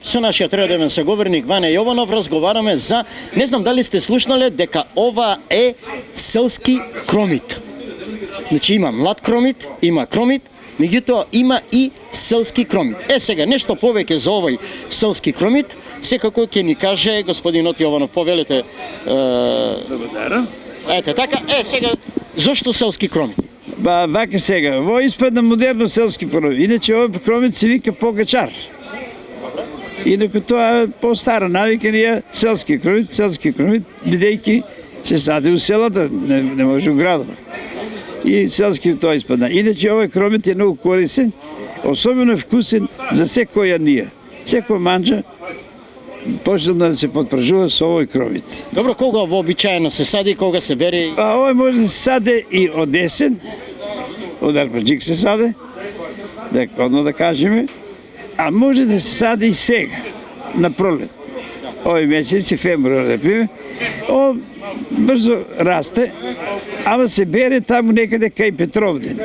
со нашиот редовен соговорник Ване Јованов разговараме за, не знам дали сте слушнале, дека ова е селски кромит. Значи има млад кромит, има кромит, меѓутоа има и селски кромит. Сега нешто повеќе за овој селски кромит, секако ќе ни каже господинот Јованов. Повелете. Благодарам. Ете така, сега зошто селски кромит? Вака сега, во испадна модерно селски кромит. Иначе овој кромит се вика погачар. Инаку тоа е по-стара навика ние селски кромит, бидејќи се сади у селата, не може у градова. И селски тоа испадна. Иначе овој кромит е многу корисен, особено вкусен за секоја није. Секој манџа почнал да се подпржува со овој кромит. Добро, кога вообичаено се сади, кога се бери? Овој може да се саде и од есен, од арпаџик се саде, одно да кажеме, а може да се сади и сега, на пролет. Овој месец и февруар, например, брзо расте, ама се бере таму некаде кај Петровден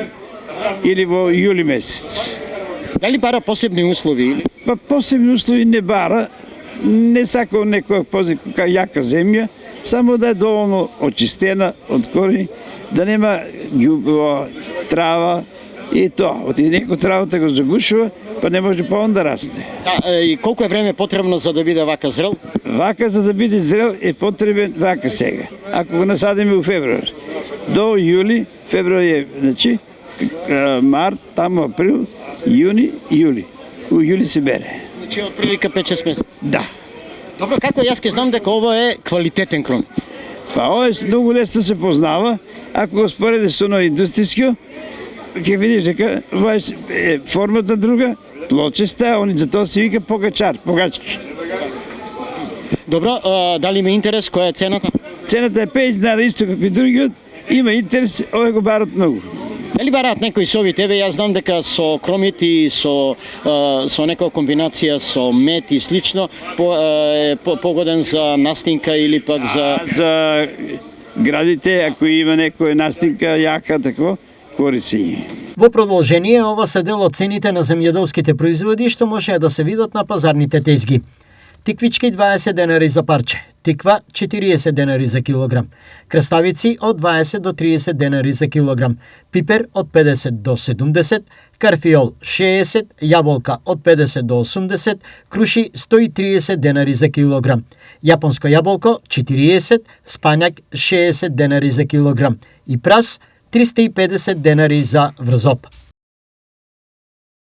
или во јули месец. Дали бара посебни услови? Посебни услови не бара, не сака некоја јака земја, само да е доволно очистена од корени, да нема трава и тоа. Оти некој травата го загушува, па не може па да расне. И колку е време потребно за да биде вака зрел? Вака за да биде зрел е потребен вака сега. Ако го насадиме у февруар, до јули, февруар е, значи, март, таму април, јуни, јули. У јули се бере. Значи од прилика 5-6 месеци. Да. Добро, како јас ќе знам дека ово е квалитетен кромит? Ова е многу лесно се познава. Ако го спореди со оној индустријско, ќе видиш дека ова е формата друга, плочеста, они за тоа се вика погачар, погачки. Добро, дали има интерес, која е цената? Цената е 5 денари, исто како и другиот. Има интерес, овој го барат многу. Дали бараат некои совет? Еве, јас знам дека со кромит и со некоја комбинација со мед и слично погоден за настинка или пак за градите, ако има некоја настинка јака, тако, кориси. Во продолжение, ова се дел од цените на земјоделските производи што може да се видат на пазарните тезги. Тиквички 20 денари за парче, тиква 40 денари за килограм, краставици од 20 до 30 денари за килограм, пипер од 50 до 70, карфиол 60, јаболка од 50 до 80, круши 130 денари за килограм, јапонско јаболко 40, спањак 60 денари за килограм и прас 350 денари за врзоп.